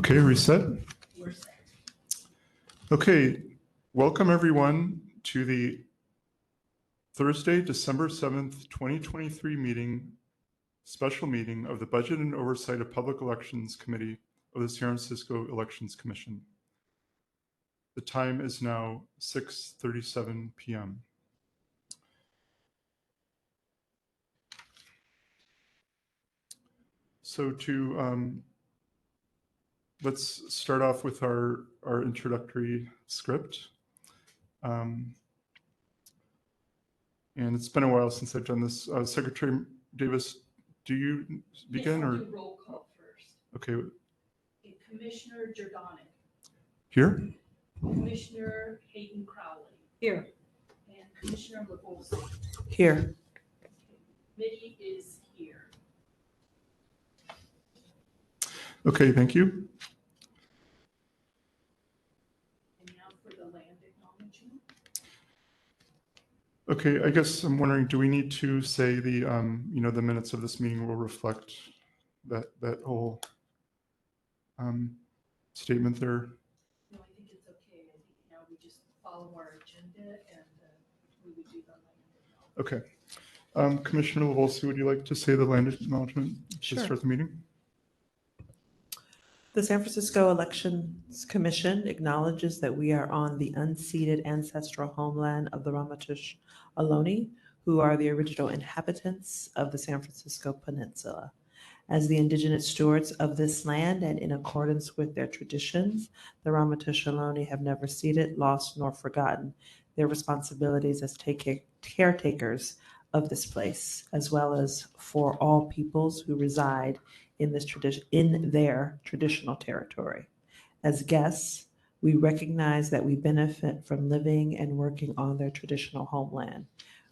Okay, reset. We're set. Okay, welcome everyone to the Thursday, December 7th, 2023 special meeting of the Budget and Oversight of Public Elections Committee of the San Francisco Elections Commission. The time is now 6:37 p.m. So let's start off with our introductory script. And it's been a while since I've done this. Secretary Davis, do you begin? Yes, I'll or do roll call first. Okay, Okay, Commissioner Jordanek, here? Commissioner Hayden Crowley, Here. and Commissioner LaVolsi. Here. Committee is here. Okay, thank you. And now for the land acknowledgement. Okay, I guess I'm wondering, do we need to say the the minutes of this meeting will reflect that whole statement there? No, I think it's okay. I think now we just follow our agenda and we would do the land acknowledgement. Okay. Commissioner LaVolsi, would you like to say the land acknowledgement to Sure. start the meeting? The San Francisco Elections Commission acknowledges that we are on the unceded ancestral homeland of the Ramaytush Ohlone, who are the original inhabitants of the San Francisco Peninsula. As the indigenous stewards of this land and in accordance with their traditions, the Ramaytush Ohlone have never ceded, lost, nor forgotten their responsibilities as caretakers of this place, as well as for all peoples who reside in their traditional territory. As guests, we recognize that we benefit from living and working on their traditional homeland.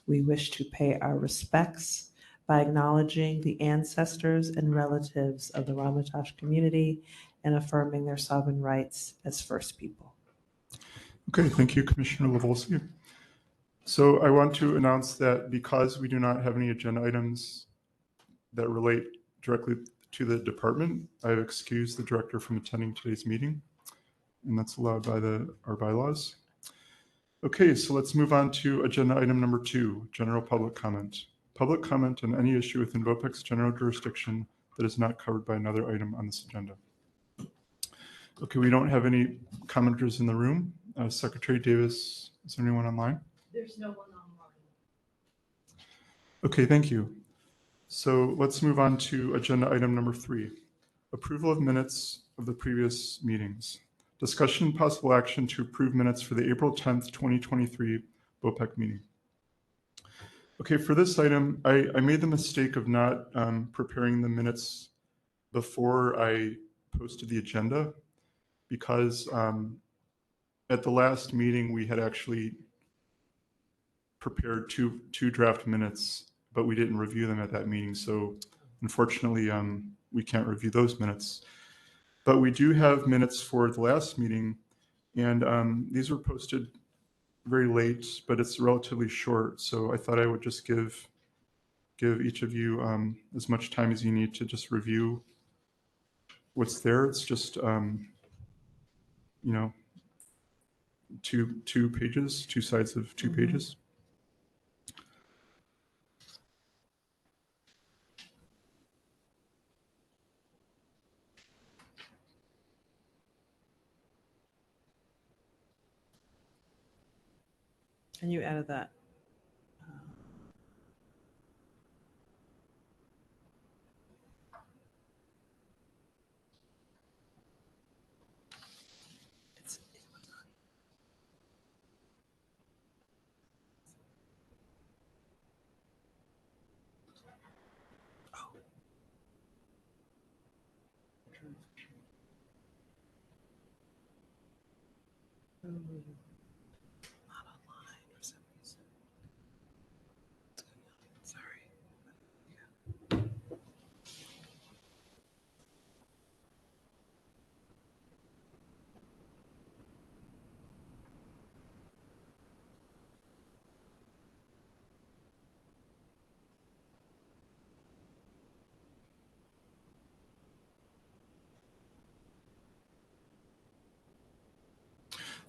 We wish to pay our respects by acknowledging the ancestors and relatives of the Ramaytush community and affirming their sovereign rights as First People. Okay, thank you, Commissioner LaVolsi. So I want to announce that because we do not have any agenda items that relate directly to the department, I have excused the director from attending today's meeting, and that's allowed by our bylaws. Okay, so let's move on to agenda item number 2, general public comment. Public comment on any issue within BOPEC's general jurisdiction that is not covered by another item on this agenda. Okay, we don't have any commenters in the room. Secretary Davis, is there anyone online? There's no one online. Okay, thank you. So let's move on to agenda item number 3, approval of minutes of the previous meetings. Discussion and possible action to approve minutes for the April 10th, 2023 BOPEC meeting. Okay, for this item, I made the mistake of not preparing the minutes before I posted the agenda because at the last meeting, we had actually prepared two draft minutes, but we didn't review them at that meeting. So unfortunately, we can't review those minutes. But we do have minutes for the last meeting, and these were posted very late, but it's relatively short. So I thought I would just give each of you as much time as you need to just review what's there. It's just, two pages, two sides of two pages. And you added that. Not online for some reason. Sorry.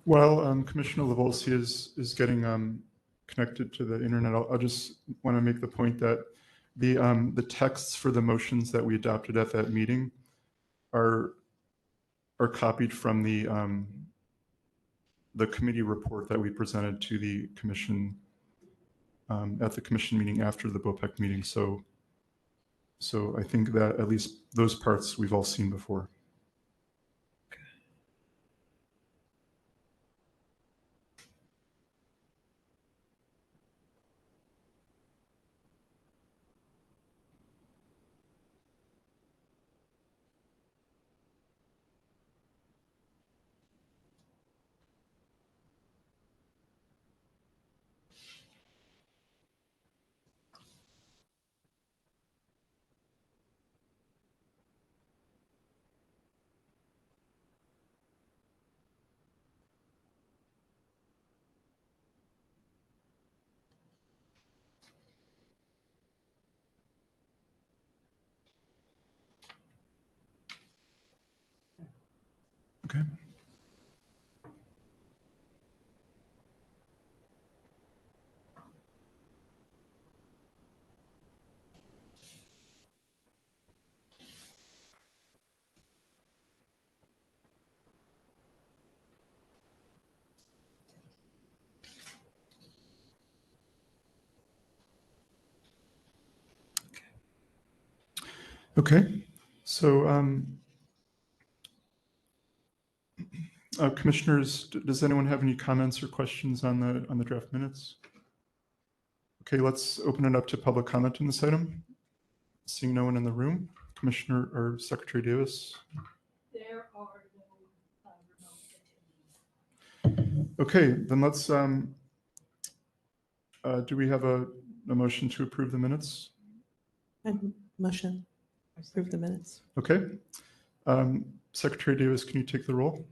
While Commissioner Lavolsi is getting connected to the internet, I'll just want to make the point that the texts for the motions that we adopted at that meeting are copied from the committee report that we presented to the commission at the commission meeting after the BOPEC meeting. So I think that at least those parts we've all seen before. Okay. Okay. So commissioners, does anyone have any comments or questions on the draft minutes? Okay, let's open it up to public comment on this item. Seeing no one in the room, Commissioner or Secretary Davis. There are no remote attendees. Okay, then let's, do we have a motion to approve the minutes? Motion, approve the minutes. Okay. Secretary Davis, can you take the roll?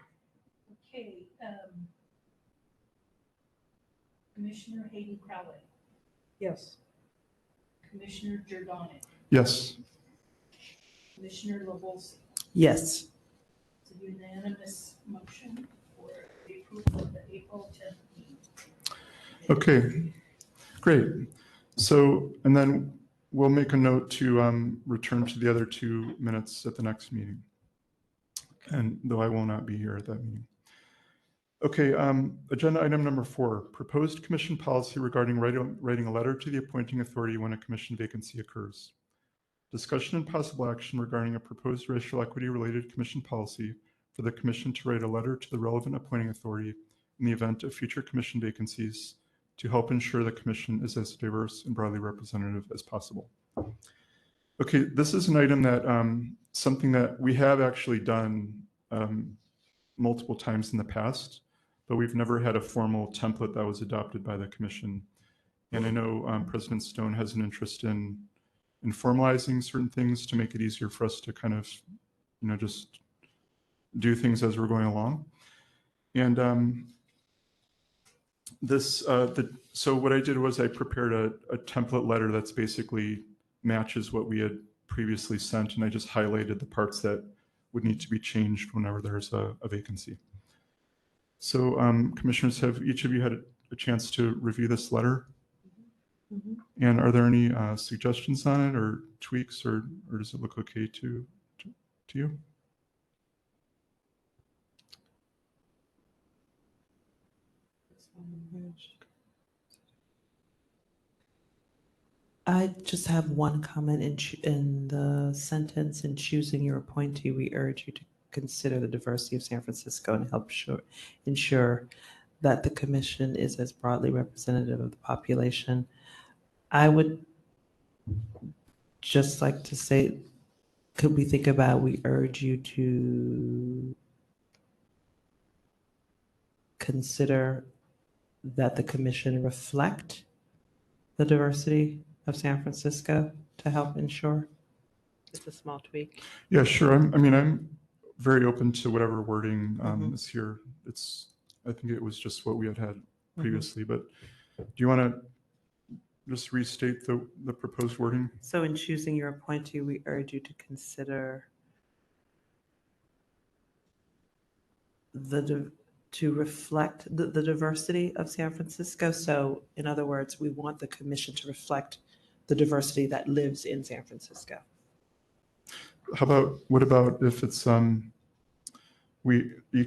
Okay, Commissioner Hayden Crowley, Yes. Commissioner Giordano, Yes. Commissioner Lavolsi. Yes. It's a unanimous motion for the approval of the April 10th meeting. Okay, great. So, and then we'll make a note to return to the other 2 minutes at the next meeting. And though I will not be here at that meeting. Okay, agenda item number 4, proposed commission policy regarding writing a letter to the appointing authority when a commission vacancy occurs. Discussion and possible action regarding a proposed racial equity related commission policy for the commission to write a letter to the relevant appointing authority in the event of future commission vacancies to help ensure the commission is as diverse and broadly representative as possible. Okay, this is an item that something that we have actually done multiple times in the past, but we've never had a formal template that was adopted by the commission. And I know President Stone has an interest in formalizing certain things to make it easier for us to kind of, just do things as we're going along. And so what I did was I prepared a template letter that's basically matches what we had previously sent, and I just highlighted the parts that would need to be changed whenever there's a vacancy. So commissioners, have each of you had a chance to review this letter? Mm-hmm. And are there any suggestions on it or tweaks, or does it look okay to you? I just have one comment in the sentence. In choosing your appointee, we urge you to consider the diversity of San Francisco and help ensure that the commission is as broadly representative of the population. I would just like to say, could we think about, we urge you to consider that the commission reflect the diversity of San Francisco to help ensure? It's a small tweak. Yeah, sure. I'm very open to whatever wording is here. I think it was just what we had previously, but do you want to just restate the proposed wording? So in choosing your appointee, we urge you to consider to reflect the diversity of San Francisco. So in other words, we want the commission to reflect the diversity that lives in San Francisco. What about if it's, you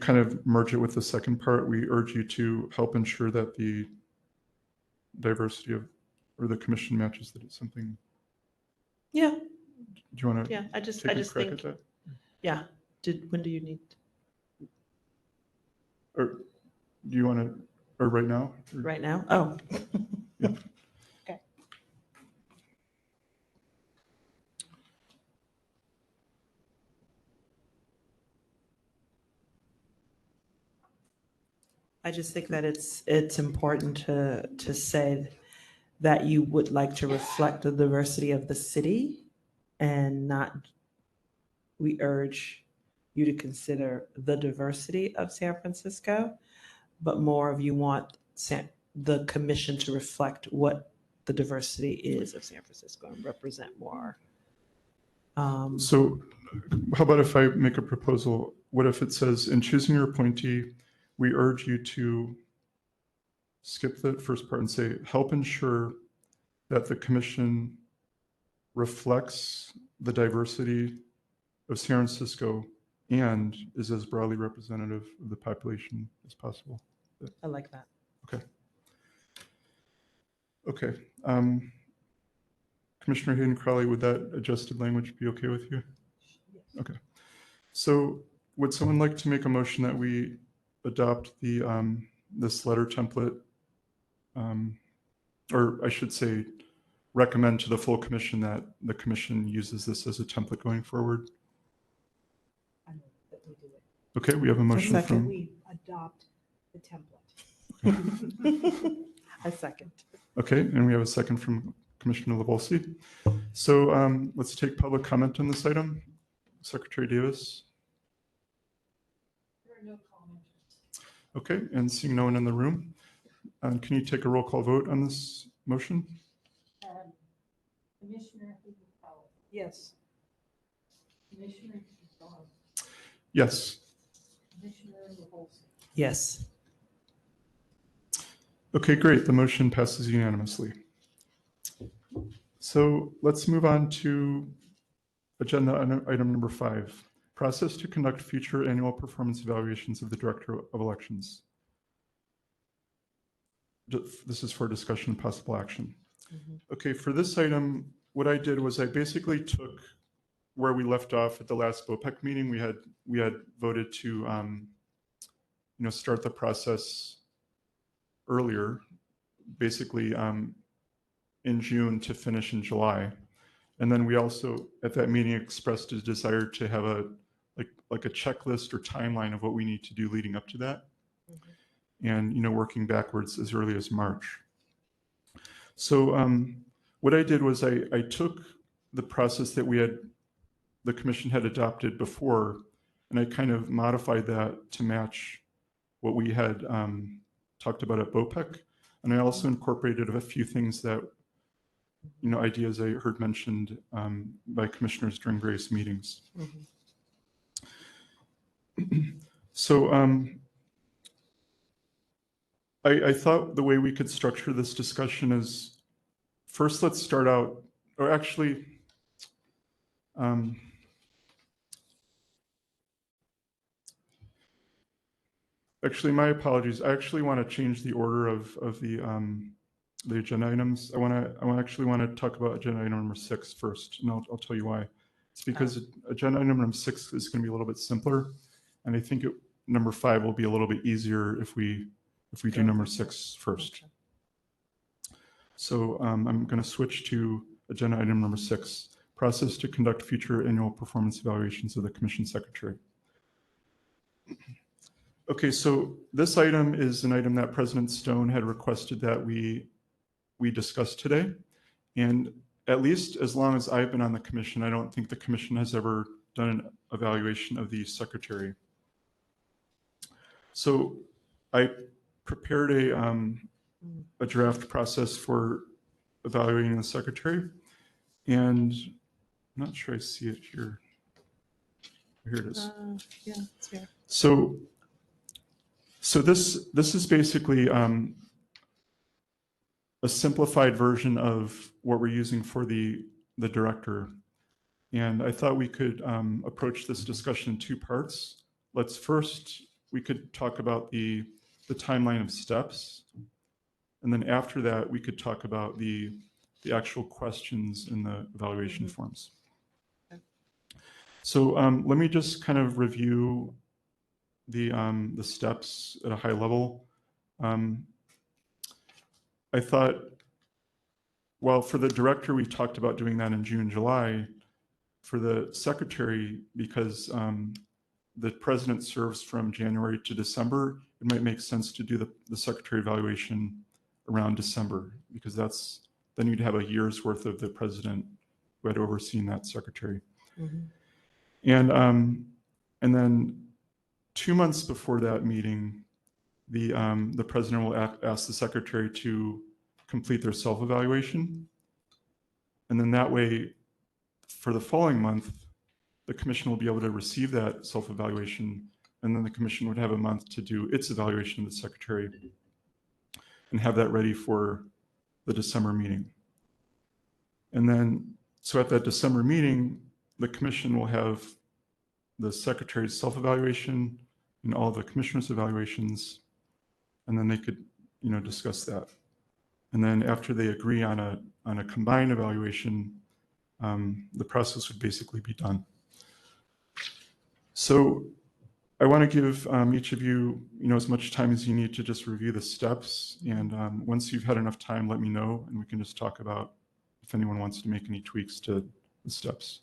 kind of merge it with the second part, we urge you to help ensure that the diversity of, or the commission matches that it's something, Yeah, do you want to yeah, I just take a crack think, at that? yeah. When do you need, Or do you want to, or right now? Or- right now? Oh. Yeah. Okay. I just think that it's important to say that you would like to reflect the diversity of the city and not, we urge you to consider the diversity of San Francisco, but more of you want the commission to reflect what the diversity is of San Francisco and represent more. So how about if I make a proposal? What if it says, in choosing your appointee, we urge you to skip the first part and say, help ensure that the commission reflects the diversity of San Francisco and is as broadly representative of the population as possible. I like that. Okay. Commissioner Hayden Crowley, would that adjusted language be okay with you? Yes. Okay. So would someone like to make a motion that we adopt the this letter template, or I should say, recommend to the full commission that the commission uses this as a template going forward? I move that we do it. Okay, we have a motion second. from, We adopt the template. I second. okay, and we have a second from Commissioner Levolsi. So let's take public comment on this item. Secretary Davis. There are no commenters. Okay, and seeing no one in the room, can you take a roll call vote on this motion? Commissioner Higginbotham, Yes. Commissioner Higginbotham, Yes. Commissioner Levolsi. Yes. Okay, great. The motion passes unanimously. So let's move on to agenda item number 5, process to conduct future annual performance evaluations of the Director of Elections. This is for discussion and possible action. Okay, for this item, what I did was I basically took where we left off at the last BOPEC meeting. We had voted to start the process earlier, basically in June to finish in July. And then we also at that meeting expressed a desire to have a like a checklist or timeline of what we need to do leading up to that. And working backwards as early as March. So what I did was I took the process that the commission had adopted before, and I kind of modified that to match what we had talked about at BOPEC. And I also incorporated a few things that, ideas I heard mentioned by commissioners during various meetings. So I thought the way we could structure this discussion is, first let's start out, or actually, my apologies. I actually want to change the order of the agenda items. I actually want to talk about agenda item number 6 first, and I'll tell you why. It's because agenda item number 6 is going to be a little bit simpler, and I think number 5 will be a little bit easier if we do number 6 first. So I'm going to switch to agenda item number 6, process to conduct future annual performance evaluations of the commission secretary. Okay, so this item is an item that President Stone had requested that we discuss today. And at least as long as I've been on the commission, I don't think the commission has ever done an evaluation of the secretary. So I prepared a draft process for evaluating the secretary, and I'm not sure I see it here. Here it is. Yeah, it's here. So So this is basically a simplified version of what we're using for the director. And I thought we could approach this discussion in two parts. We could talk about the timeline of steps. And then after that, we could talk about the actual questions in the evaluation forms. Okay. So let me just kind of review the steps at a high level. I thought, well, for the director, we talked about doing that in June, July. For the secretary, because the president serves from January to December, it might make sense to do the secretary evaluation around December, because then you'd have a year's worth of the president who had overseen that secretary. And then 2 months before that meeting, the president will ask the secretary to complete their self-evaluation. And then that way, for the following month, the commission will be able to receive that self-evaluation, and then the commission would have a month to do its evaluation of the secretary and have that ready for the December meeting. And then, so at that December meeting, the commission will have the secretary's self-evaluation and all the commissioners' evaluations, and then they could, discuss that. And then after they agree on a combined evaluation, the process would basically be done. So I want to give each of you, as much time as you need to just review the steps. And once you've had enough time, let me know, and we can just talk about if anyone wants to make any tweaks to the steps.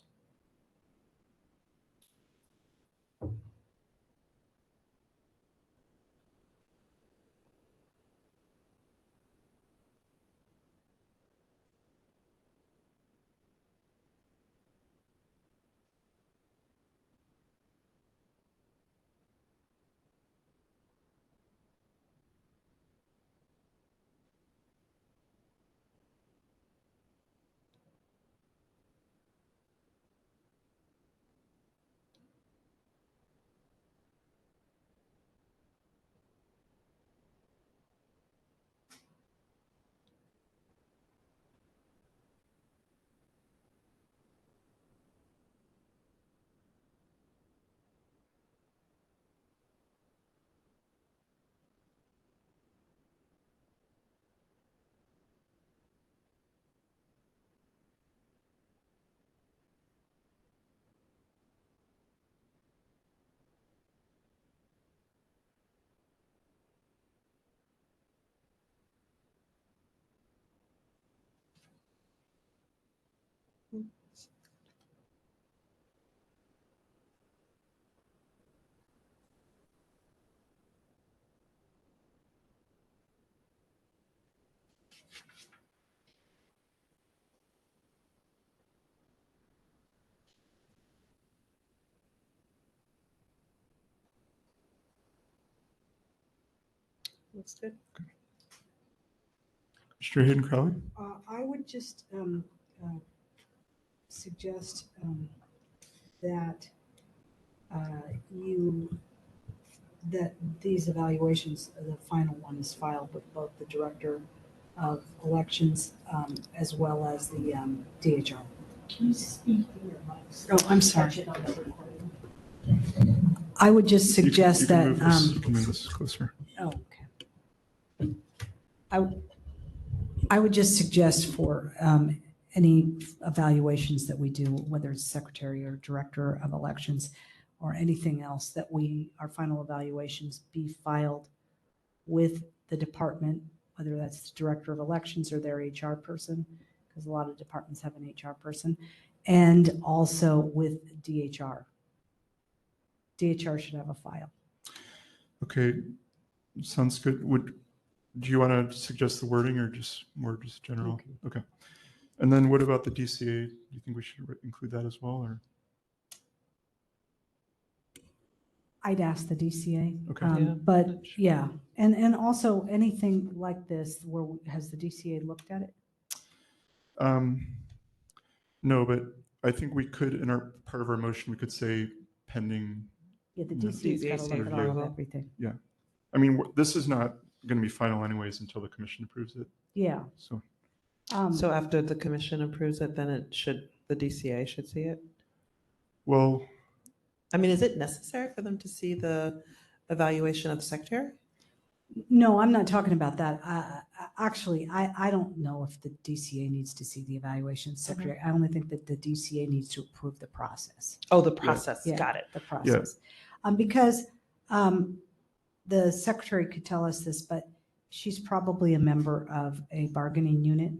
Looks good. Mr. Hayden Crowley? I would just suggest that that these evaluations, the final one is filed with both the Director of Elections as well as the DHR. Can you speak in your mic? Oh, I'm sorry. Touch it on the recording. I would just suggest you can that. you can move this closer. Oh, okay. I would just suggest for any evaluations that we do, whether it's Secretary or Director of Elections or anything else, that our final evaluations be filed with the department, whether that's the Director of Elections or their HR person, because a lot of departments have an HR person, and also with DHR. DHR should have a file. Okay, Sounds good. Do you want to suggest the wording or just general? Okay. And then what about the DCA? Do you think we should include that as well, or? I'd ask the DCA. Okay. Yeah. But yeah, and also anything like this, has the DCA looked at it? No, but I think we could, in our part of our motion, we could say pending. Yeah, the Yeah. DCA's got to DCA look at all of review. everything. Yeah. I mean, this is not going to be final anyways until the commission approves it. Yeah. So, So after the commission approves it, then the DCA should see it? well, I mean, is it necessary for them to see the evaluation of the secretary? No, I'm not talking about that. Actually, I don't know if the DCA needs to see the evaluation secretary. I only think that the DCA needs to approve the process. Oh, the process, Yeah, got it. the process. Because the secretary could tell us this, but she's probably a member of a bargaining unit.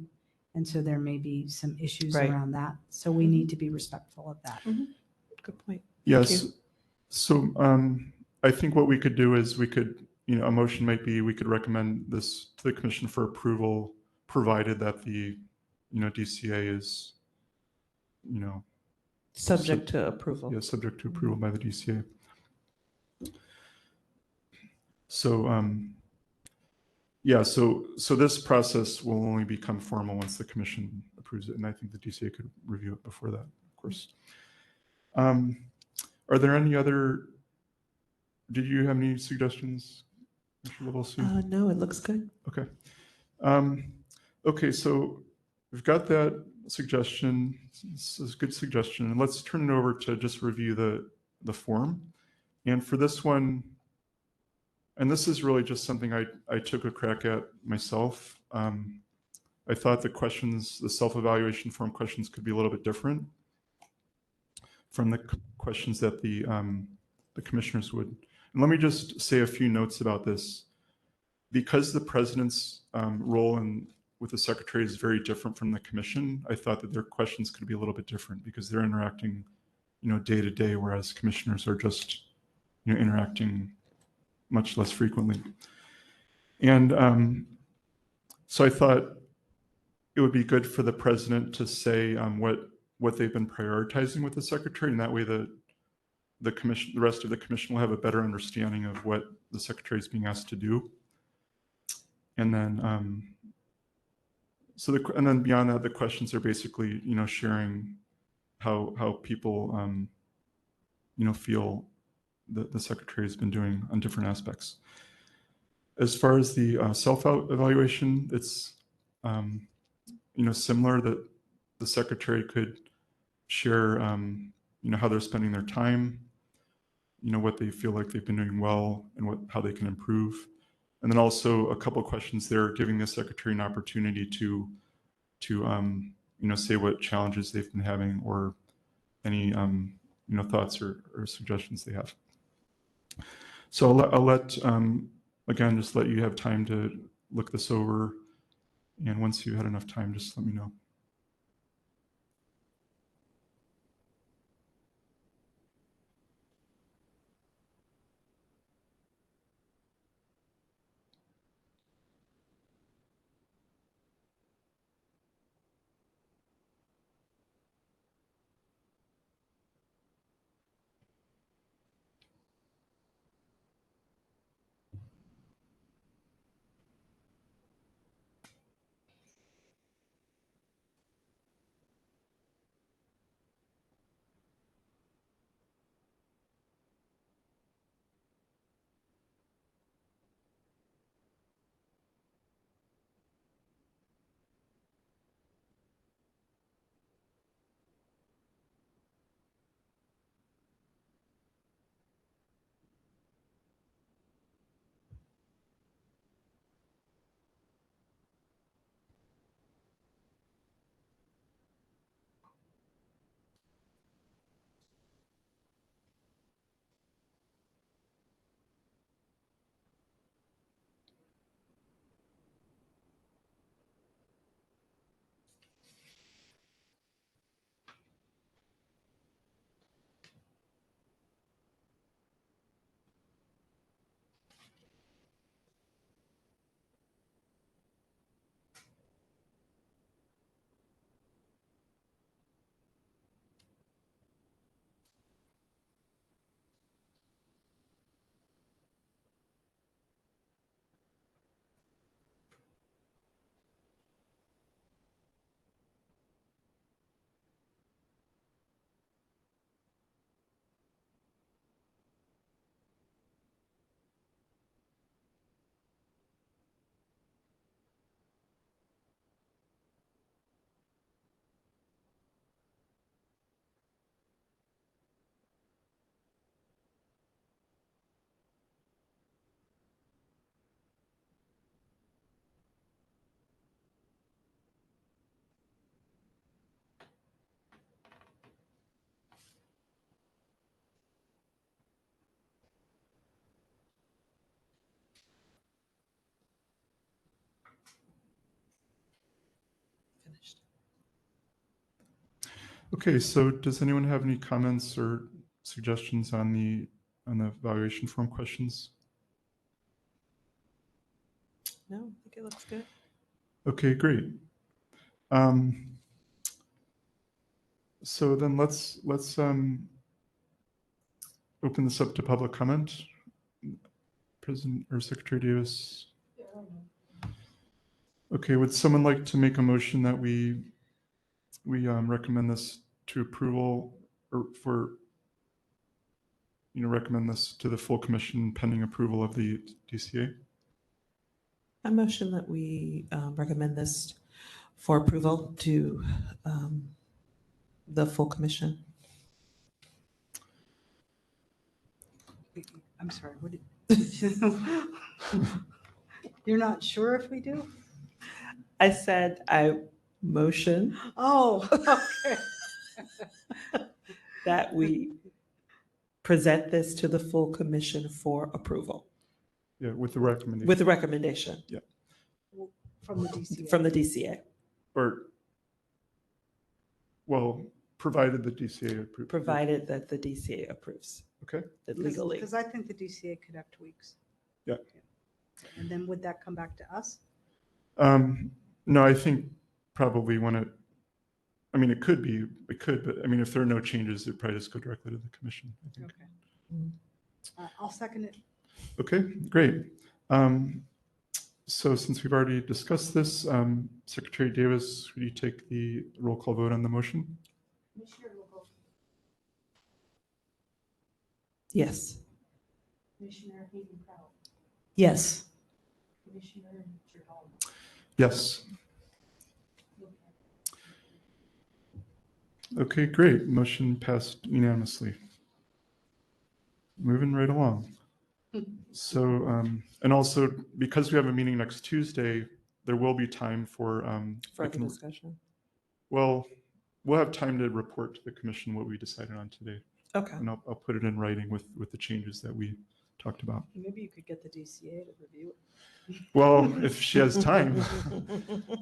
And so there may be some issues Right. around that. So we need to be respectful of that. Good point. yes. you. So I think what we could do is we could, a motion might be, we could recommend this to the commission for approval, provided that the, DCA is, Subject to approval. yeah, subject to approval by the DCA. So, yeah, so this process will only become formal once the commission approves it, and I think the DCA could review it before that, of course. Are there any other, did you have any suggestions, Mr. Levolsi? No, it looks good. Okay. Okay, so we've got that suggestion. This is a good suggestion. And let's turn it over to just review the form. And for this one, and this is really just something I took a crack at myself. I thought the questions, the self-evaluation form questions could be a little bit different from the questions that the commissioners would. And let me just say a few notes about this. Because the president's role with the secretary is very different from the commission, I thought that their questions could be a little bit different because they're interacting, day to day, whereas commissioners are just, interacting much less frequently. And so I thought it would be good for the president to say what they've been prioritizing with the secretary, and that way the rest of the commission will have a better understanding of what the secretary is being asked to do. And then, and then beyond that, the questions are basically, sharing how people, feel the secretary has been doing on different aspects. As far as the self-evaluation, it's, similar that the secretary could share, how they're spending their time, what they feel like they've been doing well and how they can improve. And then also a couple of questions there, giving the secretary an opportunity to say what challenges they've been having or any, thoughts or suggestions they have. So I'll let again, just let you have time to look this over. And once you had enough time, just let me know. Okay, so does anyone have any comments or suggestions on the evaluation form questions? No, I think it looks good. Okay, great. So then let's open this up to public comment. President or Secretary Davis. Okay, would someone like to make a motion that we recommend this to approval, or recommend this to the full commission pending approval of the DCA? I motion that we recommend this for approval to the full commission. I'm sorry, what did? You're not sure if we do? I said I motion Oh, okay. that we present this to the full commission for approval Yeah, with the recommendation. with a recommendation From the DCA. from the DCA, Or, well, provided the DCA approves. provided that the DCA approves Okay. it legally. Because I think the DCA could have tweaks. Yeah. And then would that come back to us? No, I think probably it could be, but I mean, if there are no changes, it probably just go directly to the commission, I think. Okay. Mm. I'll second it. Okay, great. So since we've already discussed this, Secretary Davis, would you take the roll call vote on the motion? Commissioner Levosey, Yes. Commissioner Hayden Proud, Yes. Commissioner Geraldo. Yes. Okay, great. Motion passed unanimously. Moving right along. So, and also because we have a meeting next Tuesday, there will be time for Further discussion. well, we'll have time to report to the commission what we decided on today, Okay. and I'll put it in writing with the changes that we talked about. Maybe you could get the DCA to review it. Well, if she has time.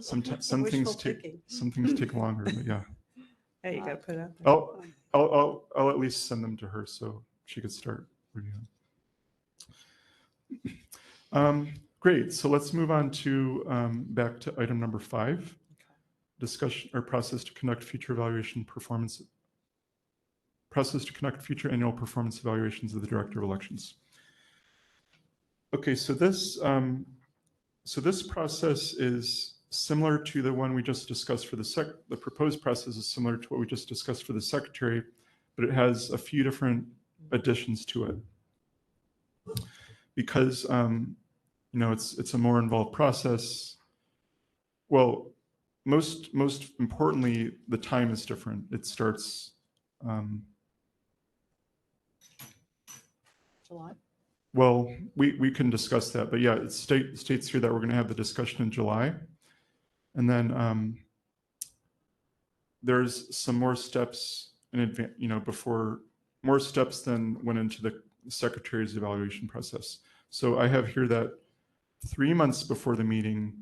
Some Wishful things thinking. take longer, but yeah. Hey, you gotta put it out there. I'll at least send them to her so she could start reviewing. Great. So let's move on to back to item number 5, discussion or process to conduct future evaluation performance. Process to conduct future annual performance evaluations of the Director of Elections. Okay, so this process is similar to the one we just discussed for the proposed process is similar to what we just discussed for the secretary, but it has a few different additions to it. Because it's a more involved process. Well, most importantly, the time is different. It starts July? well, we can discuss that, but yeah, it states here that we're going to have the discussion in July. And then there's some more steps in advance, before more steps than went into the secretary's evaluation process. So I have here that 3 months before the meeting,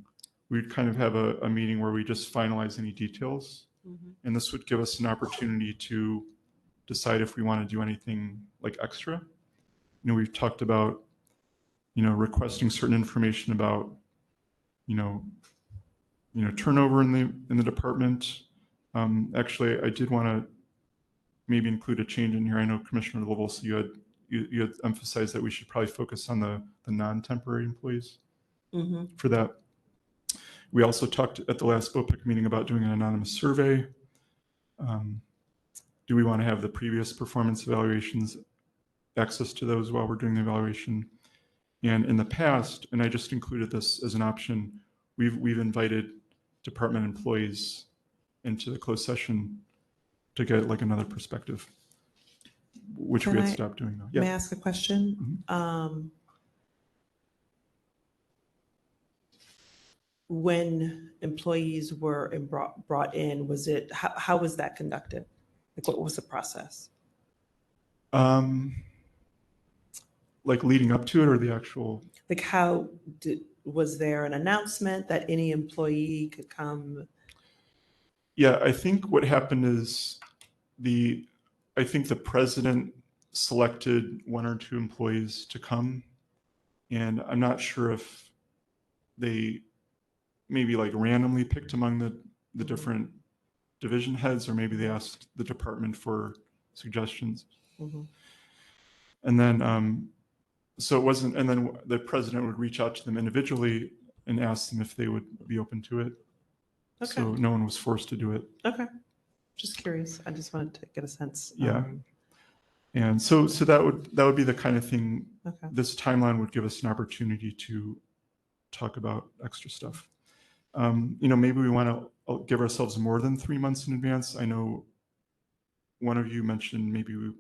we'd kind of have a meeting where we just finalize any details. Mhm. And this would give us an opportunity to decide if we want to do anything like extra. We've talked about, requesting certain information about, turnover in the department. Actually, I did want to maybe include a change in here. I know Commissioner Lovell, so you had emphasized that we should probably focus on the non-temporary employees for that. We also talked at the last BOPEC meeting about doing an anonymous survey. Do we want to have the previous performance evaluations, access to those while we're doing the evaluation? And in the past, and I just included this as an option, we've invited department employees into the closed session to get like another perspective, which we had stopped doing though. May I ask a question? When employees were brought in, was it, how was that conducted? Like, what was the process? Like leading up to it, or the actual? Like, was there an announcement that any employee could come? Yeah, I think what happened is I think the president selected one or two employees to come, and I'm not sure if they maybe like randomly picked among the different division heads, or maybe they asked the department for suggestions. Mhm. And then, so it wasn't, and then the president would reach out to them individually and ask them if they would be open to it. Okay. So no one was forced to do it. Okay. Just curious. I just wanted to get a sense. Yeah. And so that would be the kind of thing, Okay. this timeline would give us an opportunity to talk about extra stuff. Maybe we want to give ourselves more than 3 months in advance. I know one of you mentioned,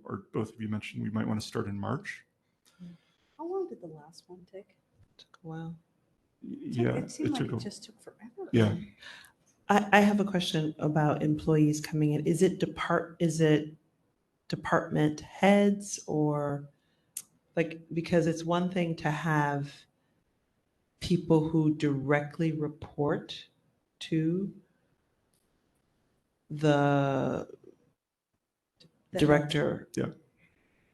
or both of you mentioned, we might want to start in March. How long did the last one take? Took a while. Yeah, It seemed like took it a- just took forever. yeah. I have a question about employees coming in. Is it department heads, or like, because it's one thing to have people who directly report to the director. Yeah.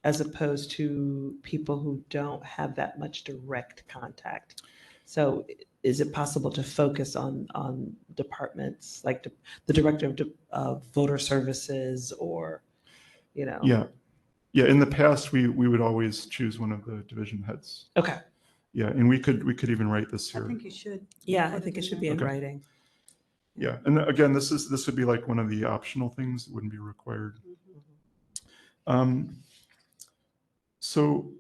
As opposed to people who don't have that much direct contact. So is it possible to focus on departments like the director of voter services, or, Yeah. In the past, we would always choose one of the division heads. Okay. Yeah, and we could even write this I here. think you should. Yeah, I put think it in should there. be in Okay. writing. Yeah, and again, this would be like one of the optional things that wouldn't be required. Mhm. So,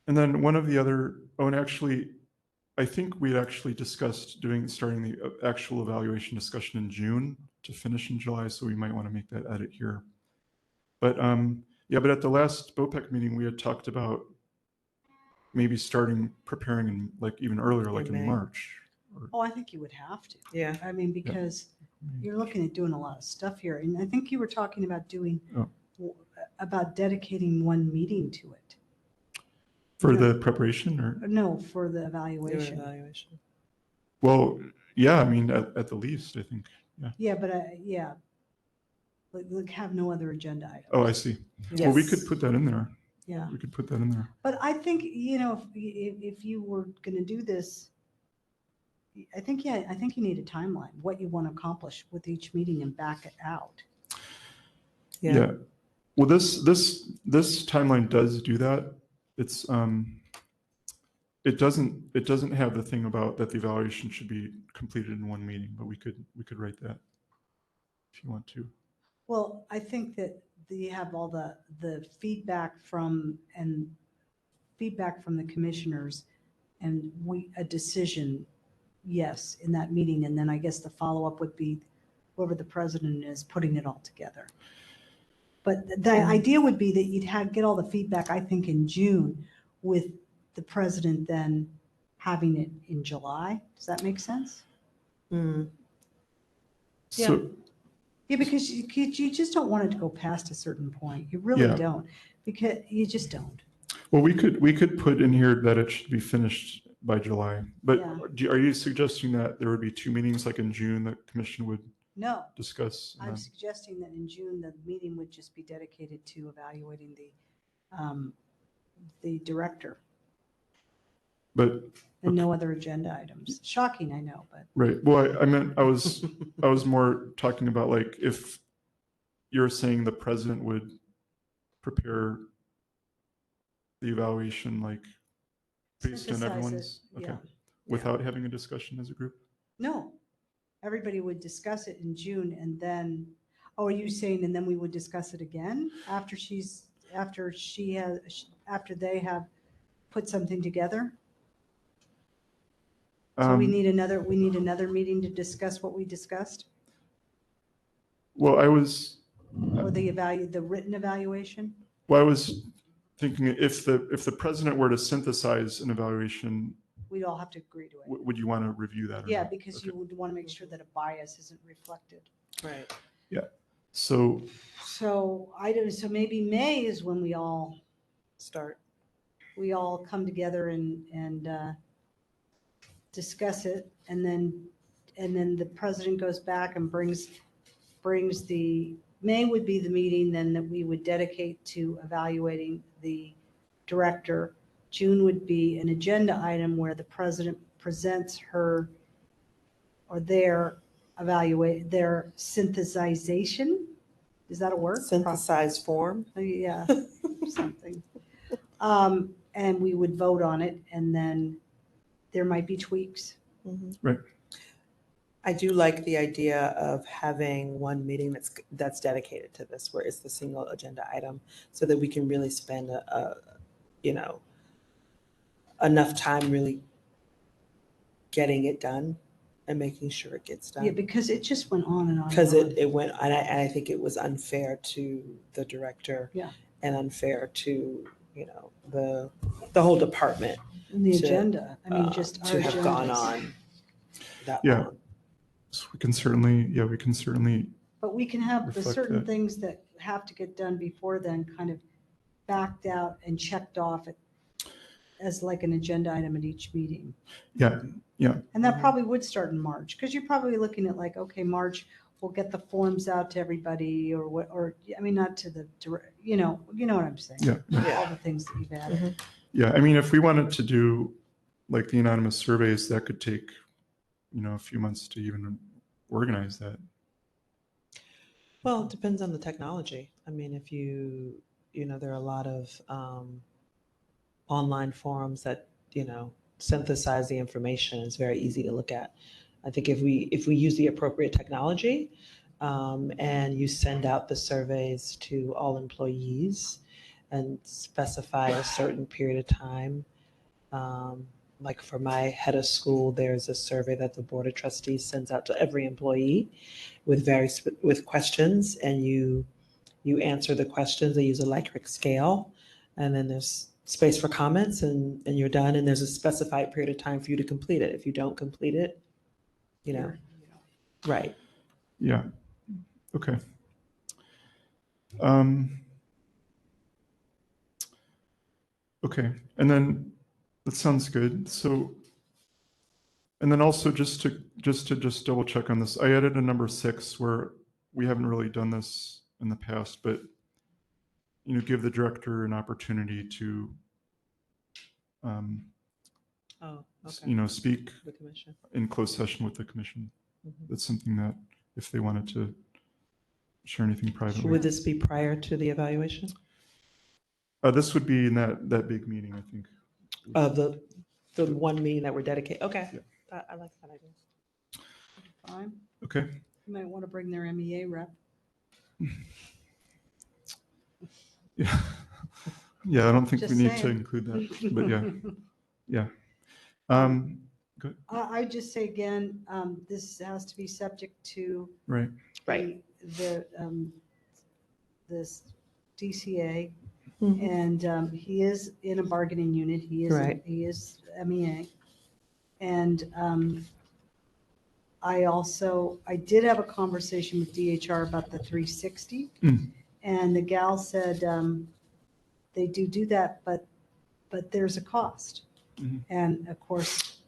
and then one of the other, and actually, I think we had actually discussed starting the actual evaluation discussion in June to finish in July, so we might want to make that edit here. But but at the last BOPEC meeting, we had talked about maybe starting preparing in like even earlier, like in May. March. Oh, I think you would have to. Yeah. I mean, because you're looking at doing a lot of stuff here. And I think you were talking about about dedicating one meeting to it. For You know- the preparation, or? No, for the Your evaluation. evaluation. Well, yeah, I mean, at the least, I think. Yeah, but like have no other agenda items. Oh, I see. Well, we Yes. could put that in there. Yeah. We could put that in there. But I think, if you were going to do this, I think you need a timeline, what you want to accomplish with each meeting, and back it out. Yeah. Well, this timeline does do that. It doesn't have the thing about that the evaluation should be completed in one meeting, but we could write that if you want to. Well, I think that you have all the feedback from the commissioners, and a decision, yes, in that meeting. And then I guess the follow-up would be whoever the president is putting it all together. But the idea would be that you'd get all the feedback, I think, in June, with the president then having it in July. Does that make sense? Mm. So, Yeah, because you just don't want it to go past a certain point. You really Yeah. don't, because you just don't. well, we could put in here that it should be finished by July. But Yeah. are you suggesting that there would be 2 meetings, like in June, that commission would No, discuss? and I'm then- suggesting that in June, the meeting would just be dedicated to evaluating the director, But and no other agenda items. Shocking, I know, but right. Well, I meant I was more talking about like if you're saying the president would prepare the evaluation like based on synthesize it, everyone's yeah. without having a discussion as a group. No, everybody would discuss it in June, and then, oh, are you saying, and then we would discuss it again after they have put something together? So we need another meeting to discuss what we discussed, Well, I was or the written evaluation? well, I was thinking if the president were to synthesize an evaluation, We'd all have to agree to it. would you want to review that? Or Yeah, not? because you would want to make sure that a bias isn't reflected. Right. So So maybe May is when we all come together and discuss it, and then and then the president goes back and brings May would be the meeting then that we would dedicate to evaluating the director. June would be an agenda item where the president presents her or their synthesization. Is that a word? Synthesized form. Yeah, something. And we would vote on it, and then there might be tweaks. Right. I do like the idea of having one meeting that's dedicated to this, where it's the single agenda item, so that we can really spend enough time really getting it done and making sure it gets Yeah, done. because it just went on and on. Because and on. it went, and I think it was unfair to the director. Yeah. And unfair to, the whole department. And the to, agenda, I mean, just our to have gone agendas. on that Yeah. long. So we can certainly, But we can have the reflect certain that. things that have to get done before then kind of backed out and checked off as like an agenda item at each meeting. yeah, And that probably would start in March, because you're probably looking at like, okay, March, we'll get the forms out to everybody not to the, you know what I'm saying? yeah. All the things that you've added. Yeah, I mean, if we wanted to do like the anonymous surveys, that could take, a few months to even organize that. Well, it depends on the technology. I mean, if there are a lot of online forums that, synthesize the information. It's very easy to look at. I think if we use the appropriate technology and you send out the surveys to all employees and specify a certain period of time, like for my head of school, there's a survey that the Board of Trustees sends out to every employee with questions, and you answer the questions. They use a Likert scale, and then there's space for comments, and you're done, and there's a specified period of time for you to complete it. If you don't complete it, right. Yeah. Okay. Okay. And then that sounds good. So, and then also just to double check on this, I added a number 6 where we haven't really done this in the past, but give the director an opportunity to speak The commission. in closed session with the commission. Mhm. That's something that if they wanted to share anything privately. Would this be prior to the evaluation This would be in that big meeting, I think. of the one meeting that we're dedicated? Okay, I like that idea. Fine. Okay. You might want to bring their MEA rep. Yeah. Yeah, I don't think Just we need to saying. include that, but yeah. Good. I just say again, this has to be subject to Right. Right. this DCA, Mhm. and he is in a bargaining unit. He is MEA, and I did have a conversation with DHR about the 360, and the gal said they do that, but there's a cost, and of course,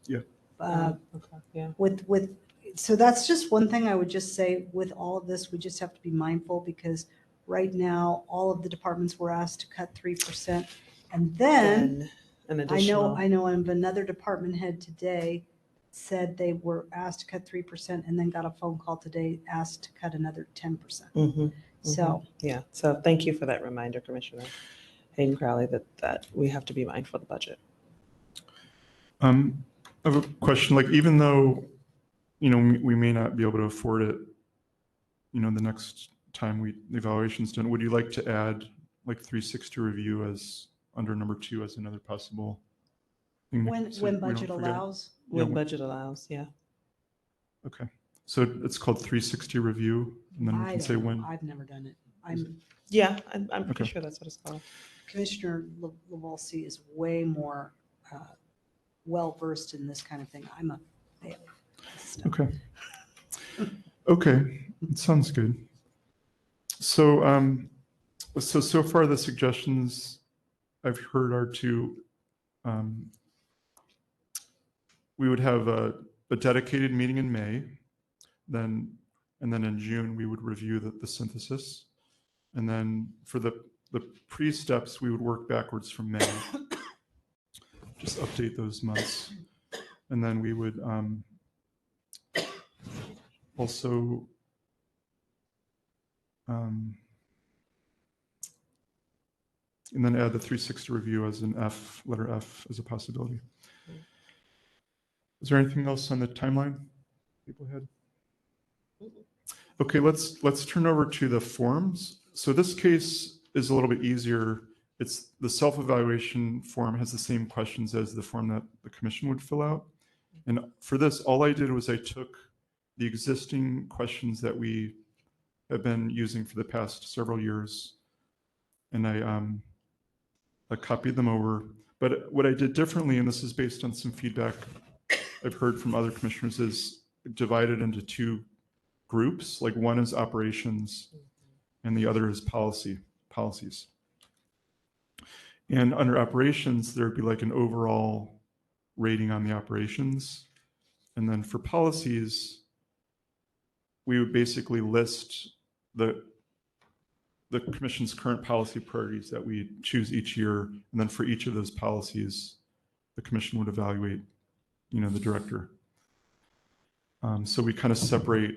so that's just one thing I would just say with all of this, we just have to be mindful, because right now, all of the departments were asked to cut 3%. And then an I additional. know of another department head today said they were asked to cut 3% and then got a phone call today asked to cut another 10%. So. Yeah, so thank you for that reminder, Commissioner Hayden Crowley, that we have to be mindful of the budget. I have a question, like even though, we may not be able to afford it, the next time the evaluation's done, would you like to add like 360 review as under number 2 as another possible thing? When budget allows. When budget allows, yeah. Okay. So it's called 360 review, and then we can say when. I've never done it. I'm pretty sure that's what it's called. Commissioner Lavalsi is way more well-versed in this kind of thing. I'm a failure. Okay. Okay. It sounds good. So, so far the suggestions I've heard are to, we would have a dedicated meeting in May then in June, we would review the synthesis. And then for the pre-steps, we would work backwards from May. Just update those months. And then we would also and then add the 360 review as an F, letter F, as a possibility. Is there anything else on the timeline people had? Okay, let's turn over to the forms. So this case is a little bit easier. It's the self-evaluation form has the same questions as the form that the commission would fill out. And for this, all I did was I took the existing questions that we have been using for the past several years, and I copied them over. But what I did differently, and this is based on some feedback I've heard from other commissioners, is divided into two groups. Like one is operations and the other is policies. And under operations, there'd be like an overall rating on the operations. And then for policies, we would basically list the commission's current policy priorities that we choose each year. And then for each of those policies, the commission would evaluate, the director. So we kind of separate.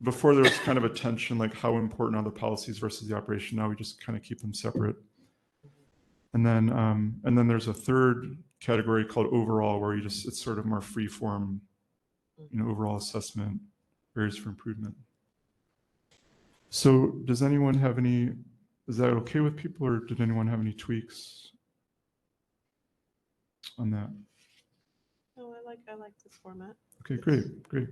Before there was kind of a tension, like how important are the policies versus the operation. Now we just kind of keep them separate. And then there's a third category called overall, where it's sort of more free form, overall assessment, areas for improvement. So does anyone have is that okay with people, or did anyone have any tweaks on that? No, I like this format. Okay, great.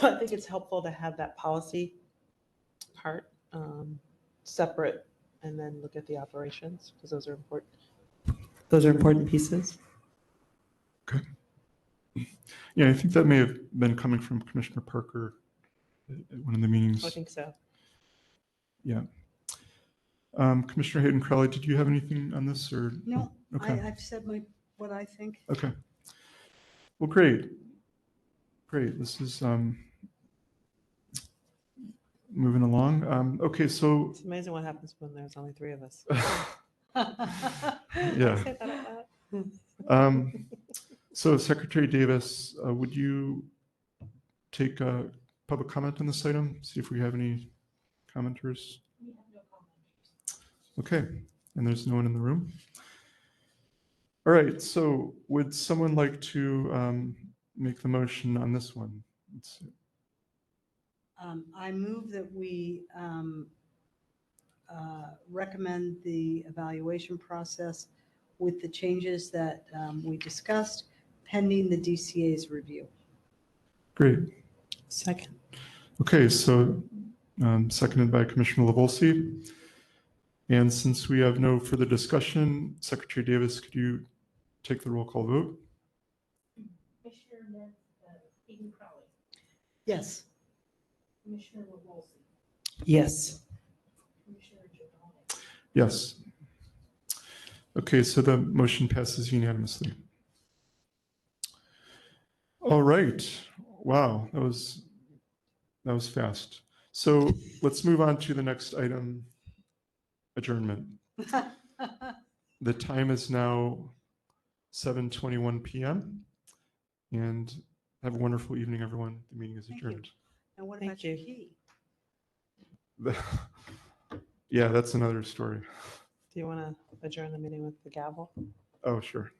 I think it's helpful to have that policy part separate, and then look at the operations, because those are important. Those are important pieces. Okay. Yeah, I think that may have been coming from Commissioner Parker at one of the meetings. I think so. Yeah. Commissioner Hayden Crowley, did you have anything on this, or? No, Okay. I've said what I think. Okay. Well, great. This is moving along. Okay, so It's amazing what happens when there's only three of us. yeah. Say that out loud. So Secretary Davis, would you take a public comment on this item? See if we have any commenters. We have no commenters. Okay, and there's no one in the room. All right, so would someone like to make the motion on this one? Let's see. I move that we recommend the evaluation process with the changes that we discussed, pending the DCA's review. Great. Second. Okay, so seconded by Commissioner LaVolsi. And since we have no further discussion, Secretary Davis, could you take the roll call vote? Commissioner Hayden Crowley, Yes. Commissioner LaVolsi, Yes. Commissioner Giovanni. Yes. Okay, so the motion passes unanimously. All right. Wow, that was fast. So let's move on to the next item, adjournment. The time is now 7:21 p.m. And have a wonderful evening, everyone. The meeting is Thank you. adjourned. And what Thank about your you. key? Yeah, that's another story. Do you want to adjourn the meeting with the gavel? Oh, sure.